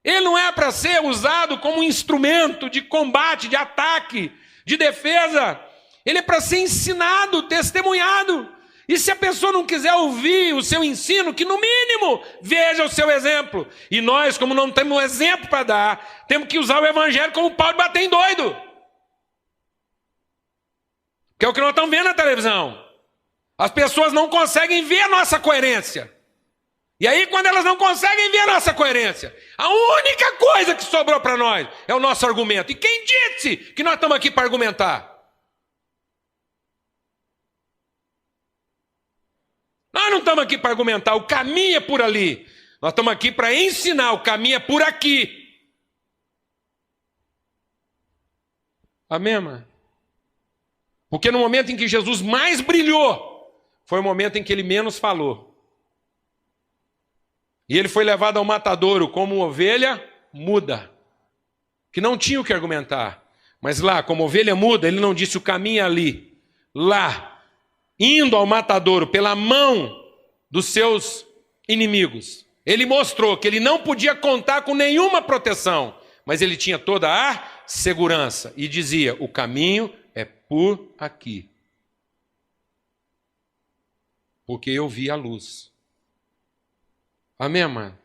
Ele não é para ser usado como instrumento de combate, de ataque, de defesa. Ele é para ser ensinado, testemunhado. E se a pessoa não quiser ouvir o seu ensino, que no mínimo veja o seu exemplo. E nós, como não temos um exemplo para dar, temos que usar o Evangelho como pau de bater em doido. Que é o que nós estamos vendo na televisão. As pessoas não conseguem ver a nossa coerência. E aí, quando elas não conseguem ver a nossa coerência, a única coisa que sobrou para nós é o nosso argumento. E quem disse que nós estamos aqui para argumentar? Nós não estamos aqui para argumentar, o caminho é por ali. Nós estamos aqui para ensinar, o caminho é por aqui. Amém, mano? Porque no momento em que Jesus mais brilhou, foi o momento em que ele menos falou. E ele foi levado ao matadouro como ovelha muda, que não tinha o que argumentar. Mas lá, como ovelha muda, ele não disse o caminho é ali. Lá, indo ao matadouro pela mão dos seus inimigos, ele mostrou que ele não podia contar com nenhuma proteção, mas ele tinha toda a segurança e dizia, o caminho é por aqui. Porque eu vi a luz. Amém, amado?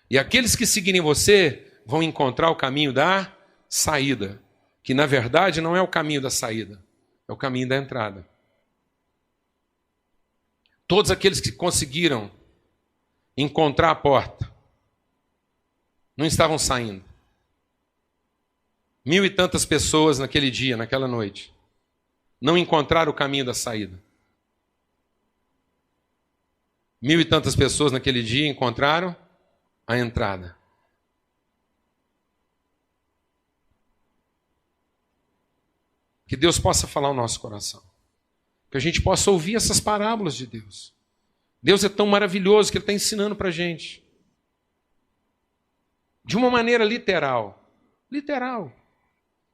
E aqueles que seguirem você vão encontrar o caminho da saída, que na verdade não é o caminho da saída, é o caminho da entrada. Todos aqueles que conseguiram encontrar a porta não estavam saindo. 1000 e tantas pessoas naquele dia, naquela noite, não encontraram o caminho da saída. 1000 e tantas pessoas naquele dia encontraram a entrada. Que Deus possa falar ao nosso coração. Que a gente possa ouvir essas parábolas de Deus. Deus é tão maravilhoso que Ele está ensinando para a gente. De uma maneira literal. Literal.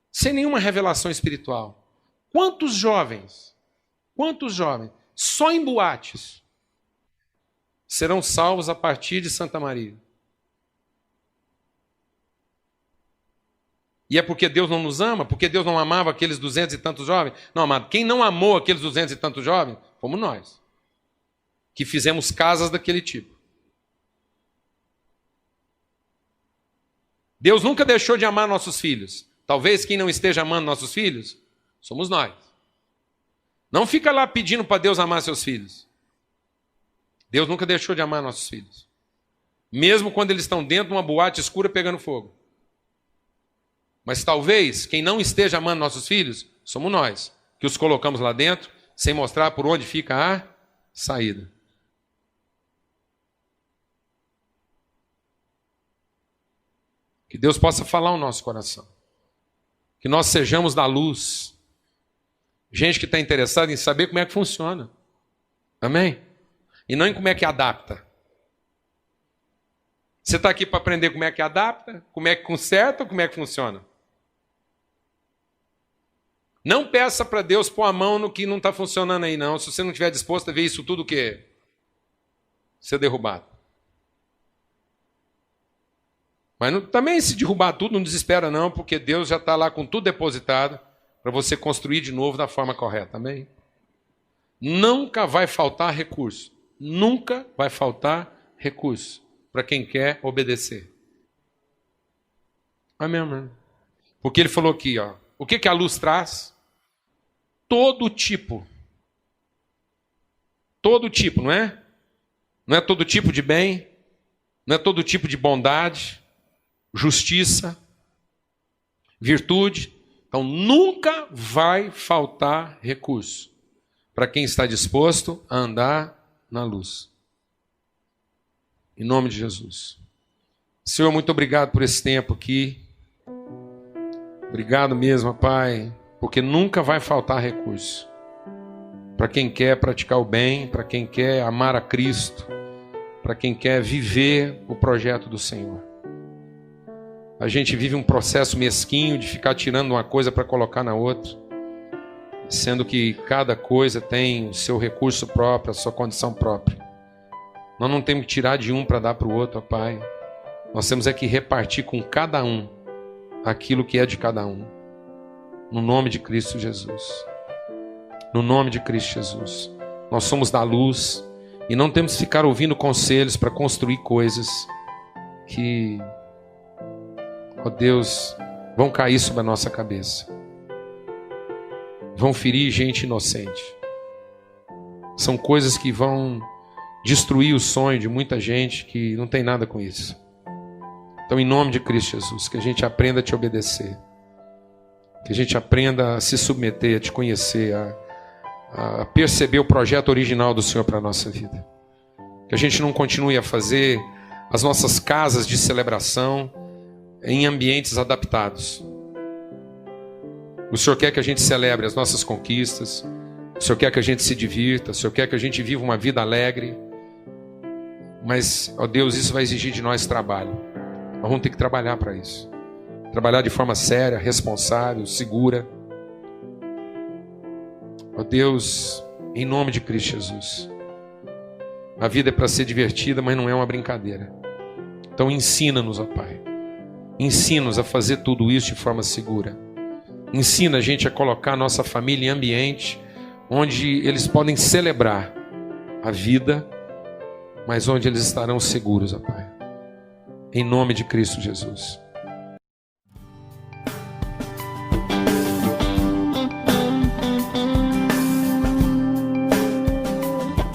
Sem nenhuma revelação espiritual. Quantos jovens, só em boates, serão salvos a partir de Santa Maria? E é porque Deus não nos ama? Porque Deus não amava aqueles 200 e tantos jovens? Não, amado, quem não amou aqueles 200 e tantos jovens, fomos nós. que fizemos casas daquele tipo. Deus nunca deixou de amar nossos filhos. Talvez quem não esteja amando nossos filhos, somos nós. Não fica lá pedindo para Deus amar seus filhos. Deus nunca deixou de amar nossos filhos. Mesmo quando eles estão dentro de uma boate escura pegando fogo. Mas talvez quem não esteja amando nossos filhos, somos nós, que os colocamos lá dentro, sem mostrar por onde fica a saída. Que Deus possa falar ao nosso coração. Que nós sejamos da luz. Gente que está interessada em saber como é que funciona. Amém? E não em como é que adapta. Você está aqui para aprender como é que adapta, como é que conserta ou como é que funciona? Não peça para Deus pôr a mão no que não está funcionando aí, não. Se você não estiver disposto a ver isso tudo, o quê? Ser derrubado. Mas também se derrubar tudo, não desespera não, porque Deus já está lá com tudo depositado para você construir de novo da forma correta. Amém? Nunca vai faltar recurso. Nunca vai faltar recurso para quem quer obedecer. Amém, amém. Porque ele falou aqui, ó, o que a luz traz? Todo tipo, não é? Não é todo tipo de bem, não é todo tipo de bondade, justiça, virtude. Então nunca vai faltar recurso para quem está disposto a andar na luz. Em nome de Jesus. Senhor, muito obrigado por esse tempo aqui. Obrigado mesmo, Pai, porque nunca vai faltar recurso para quem quer praticar o bem, para quem quer amar a Cristo, para quem quer viver o projeto do Senhor. A gente vive um processo mesquinho de ficar tirando uma coisa para colocar na outra, sendo que cada coisa tem o seu recurso próprio, a sua condição própria. Nós não temos que tirar de um para dar para o outro, ó Pai. Nós temos é que repartir com cada um aquilo que é de cada um. No nome de Cristo Jesus. No nome de Cristo Jesus. Nós somos da luz e não temos que ficar ouvindo conselhos para construir coisas que, ó Deus, vão cair sobre a nossa cabeça. Vão ferir gente inocente. São coisas que vão destruir o sonho de muita gente que não tem nada com isso. Então, em nome de Cristo Jesus, que a gente aprenda a te obedecer. Que a gente aprenda a se submeter, a te conhecer, a perceber o projeto original do Senhor para a nossa vida. Que a gente não continue a fazer as nossas casas de celebração em ambientes adaptados. O Senhor quer que a gente celebre as nossas conquistas. O Senhor quer que a gente se divirta. O Senhor quer que a gente viva uma vida alegre. Mas, ó Deus, isso vai exigir de nós trabalho. Nós vamos ter que trabalhar para isso. Trabalhar de forma séria, responsável, segura. Ó Deus, em nome de Cristo Jesus. A vida é para ser divertida, mas não é uma brincadeira. Então ensina-nos, ó Pai. Ensina-nos a fazer tudo isso de forma segura. Ensina a gente a colocar a nossa família em ambiente onde eles podem celebrar a vida, mas onde eles estarão seguros, ó Pai. Em nome de Cristo Jesus.